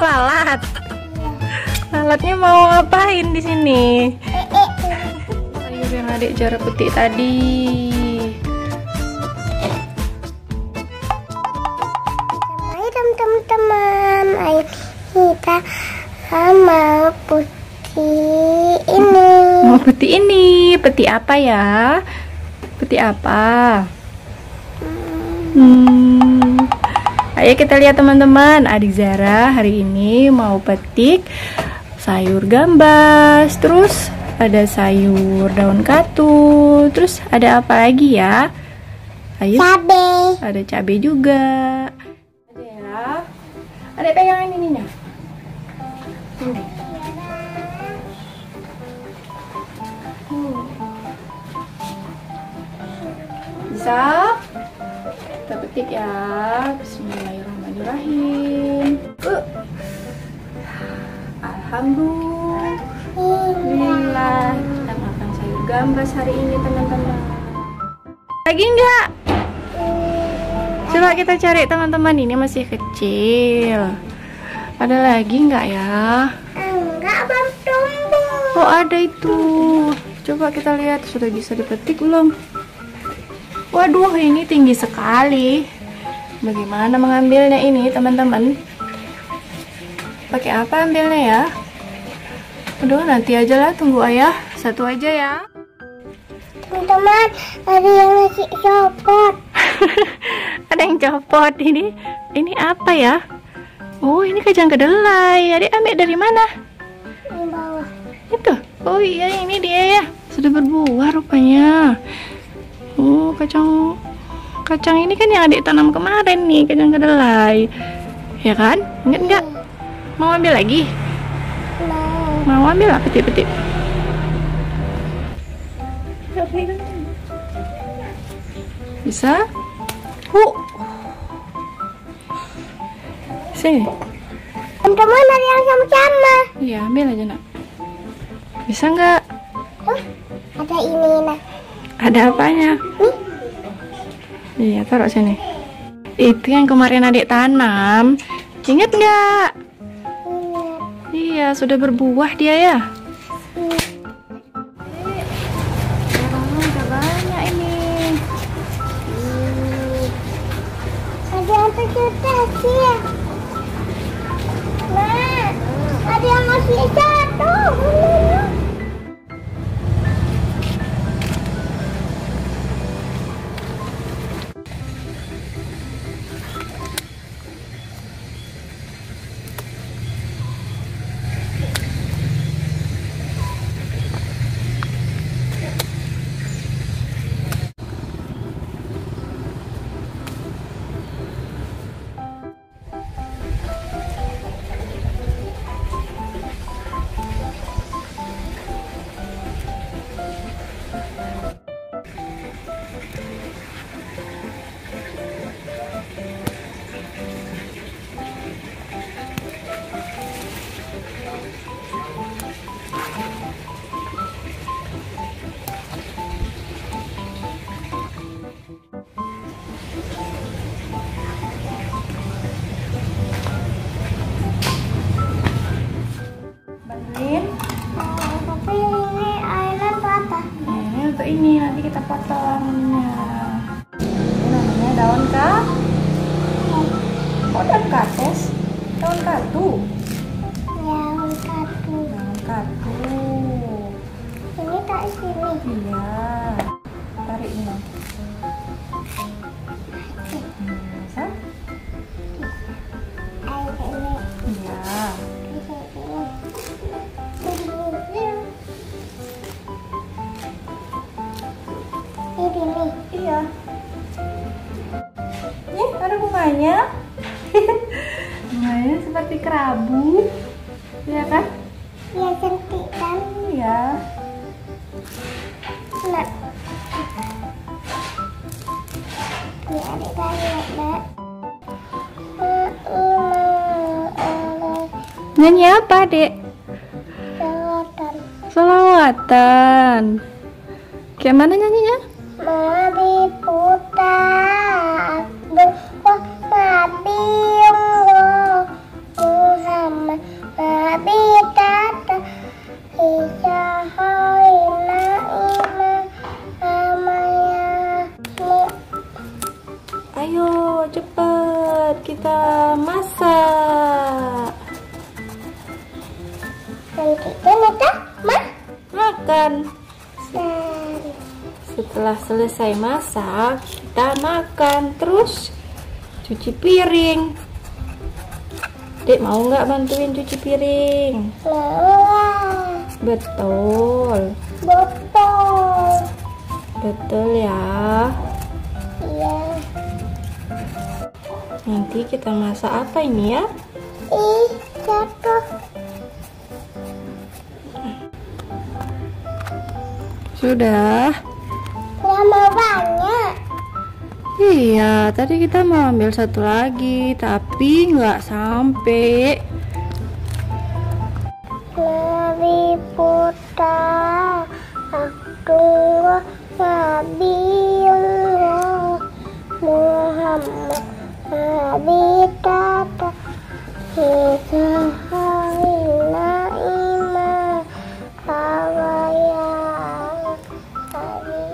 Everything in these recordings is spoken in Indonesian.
Lalat. Lalatnya mau ngapain di sini? Sayur yang adik Zara petik tadi. Hai teman-teman, ayo kita mau putih ini. Mau petik ini. Petik apa ya? Petik apa? Ayo kita lihat teman-teman, adik Zara hari ini mau petik sayur gambas, terus ada sayur daun katu, terus ada apa lagi ya? Ayo. Cabe. Ada cabai juga. Ada ya. Ada pegangan ininya. Bisa? Kita petik ya. Bismillahirrahmanirrahim. Alhamdulillah, kita makan sayur gambas hari ini teman-teman. Lagi enggak? Coba kita cari teman-teman, ini masih kecil. Ada lagi enggak ya? Enggak, belum tumbuh. Oh ada itu. Coba kita lihat sudah bisa dipetik belum? Waduh, ini tinggi sekali. Bagaimana mengambilnya ini teman-teman? Pakai apa ambilnya ya? Aduh, nanti aja lah, tunggu ayah. Satu aja ya. Teman-teman, ada yang masih copot. Ada yang copot. Ini apa ya? Oh, ini kacang kedelai. Adik ambil dari mana? Di bawah. Itu. Oh iya, ini dia ya. Sudah berbuah rupanya. Oh, kacang ini kan yang adik tanam kemarin nih, kacang kedelai. Ya kan? Ingat nggak? Mau ambil lagi? Mau ambil lah, petik-petik. Bisa? Sini. Teman-teman, ada yang sama-sama. Iya, ambil aja nak. Bisa nggak? Ada ini nah. Ada apanya? Iya, taruh sini. Itu yang kemarin adik tanam. Ingat nggak? Iya, sudah berbuah dia ya. Udah banyak ini. Ada yang vegetasi ya. Nah, ada yang masih jatuh. Tapi ini airnya apa? Ini untuk ini nanti kita potongnya. Ini namanya daun katu. Oh, daun kates? Daun katu. Daun katu. Daun katu. Ini tak sini. Iya. Tarik ini. Bisa? Air ini. Iya. Ini. Iya. Nih, ada bunganya. Bunganya seperti kerabu. Iya kan? Ya cantik kan? Iya. Nak. Ini adik banyak, Nak. Nyanyi apa, Dek? Selatan. Selawatan. Kayak mana nyanyinya? Mari putar, mati kita masak. Nanti kita Makan. Setelah selesai masak, kita makan. Terus cuci piring. Dek mau nggak bantuin cuci piring? Betul. Betul ya. Iya. Nanti kita masak apa ini ya? Jatuh. Sudah. Lama banyak. Iya, tadi kita mau ambil satu lagi, tapi nggak sampai. Nabi putra Abdullah Nabiullah Muhammad Nabi Tata Isa Haina Ima Kawaya Nabi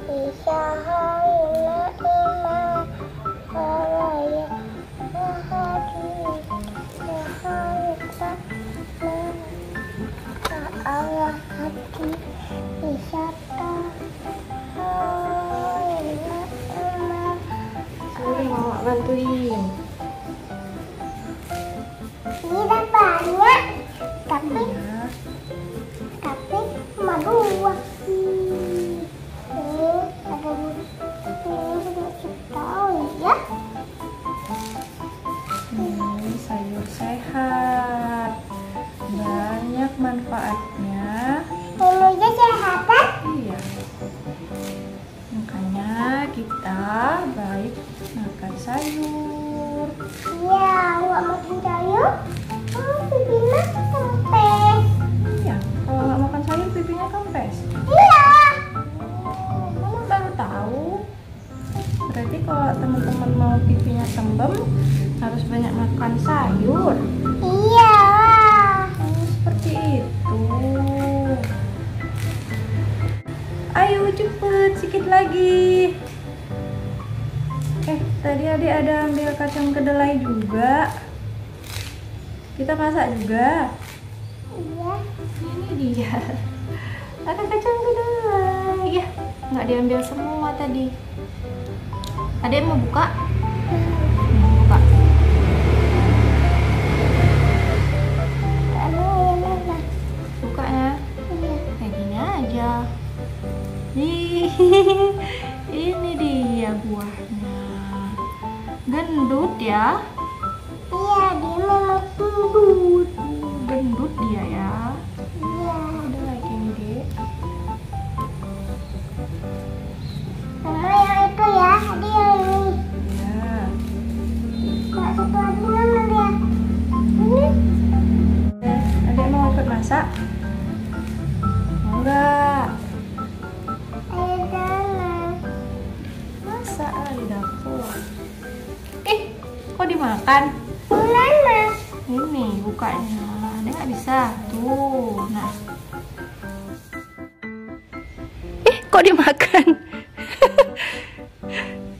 Isa Haina Ima Kawaya Nabi Isa Allah hati wisata Sini mau bantuin. ini dah banyak tapi cuma dua. Ini ada ini tahu ya. Ini sayur sehat, banyak manfaatnya. Ini sehat kan? Iya, makanya kita baik makan sayur. Iya, nggak makan sayur. Oh, pipinya kempes. Iya, kalau nggak makan sayur pipinya kempes. Iya. Mama baru tahu. Berarti kalau teman-teman mau pipinya sembem harus banyak makan sayur. Iya. Seperti itu. Ayo cepet sedikit lagi. Tadi adik ada ambil kacang kedelai juga. Kita masak juga. Iya. Ini dia. Ada kacang kedelai. Ya, nggak diambil semua tadi. Adik mau buka? Buka. Buka ya. Kayak gini aja. Ini dia buahnya. Gendut ya. Iya, dia memang gendut. Gendut dia ya. Iya. Ada lagi nih, Dek. Mama yang itu ya, ada yang ini. Ya. Nggak satu lagi mana dia? Ini. Adek mau ikut masak? Mau nggak? Ayo sana. Masak di dapur. Kok dimakan? Mana? Ini bukanya. Adek nggak bisa. Tuh, nah. Kok dimakan?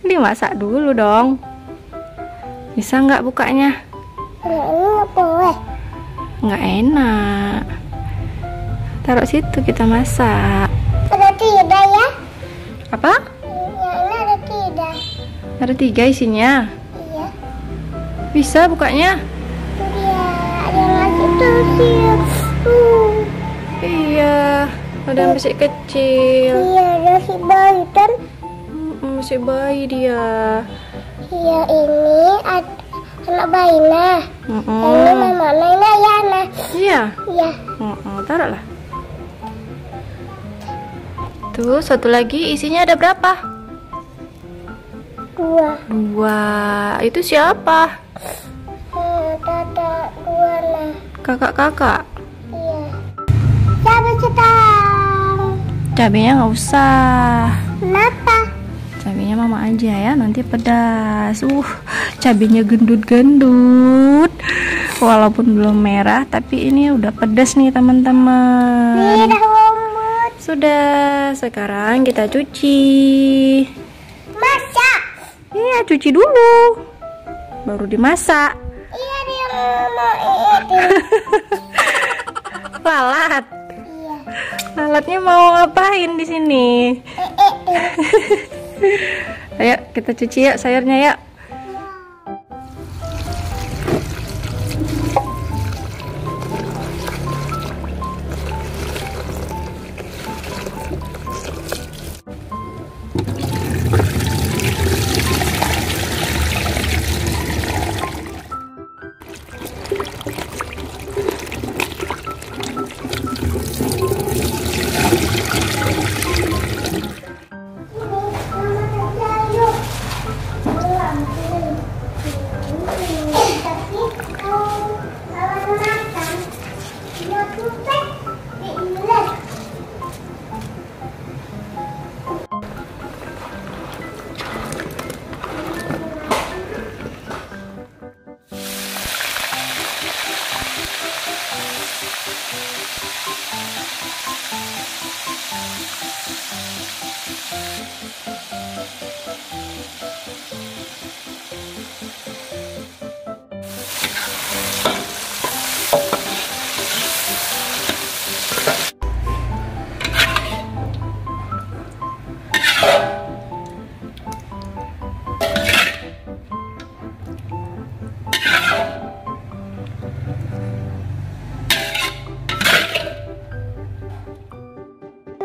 Dimasak dulu dong. Bisa nggak bukanya? Ini nggak boleh. Nggak enak. Taruh situ kita masak. Ada tidak ya? Apa? Yang ini ada tidak. Ada 3 isinya. Iya. Bisa bukanya? Itu dia. Ada yang ngasih tuh sih. Iya. Ada yang masih kecil. Iya, ada si bayi kan? Masih bayi dia. Iya, ini anak bayi nah. Ini mama Nena ya nah. Iya. Iya. Taruhlah. Tuh, satu lagi isinya ada berapa? 2. Itu siapa? Tata 2 nah. Kakak-kakak. Iya. Cabai sedang. Cabenya nggak usah. Kenapa? Cabenya mama aja ya, nanti pedas. Cabenya gendut-gendut. Walaupun belum merah, tapi ini udah pedas nih teman-teman. Tidak lembut. Sudah, sekarang kita cuci. Masak. Iya, cuci dulu. Baru dimasak. Iya, dia mau itu. Lalat. Iya. Lalatnya mau ngapain di sini? Ayo kita cuci ya sayurnya ya.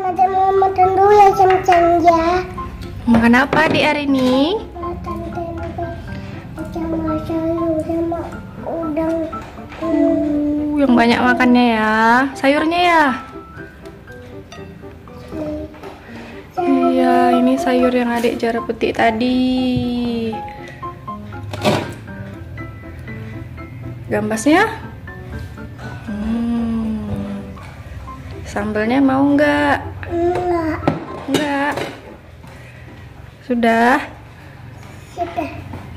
Ada mau makan dulu ya Cem ya. Makan apa di hari ini? Makan tempe sama sayur sama udang. Yang banyak makannya ya. Sayurnya ya. Iya, ini sayur yang adik Zara petik tadi. Gambasnya? Sambelnya mau nggak? Enggak. Enggak. Sudah? Sudah.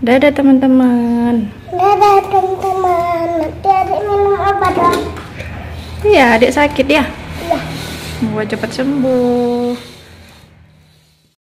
Dadah teman-teman. Dadah teman-teman. Nanti adik minum obat dong. Iya, adik sakit ya? Iya. Mau cepat sembuh.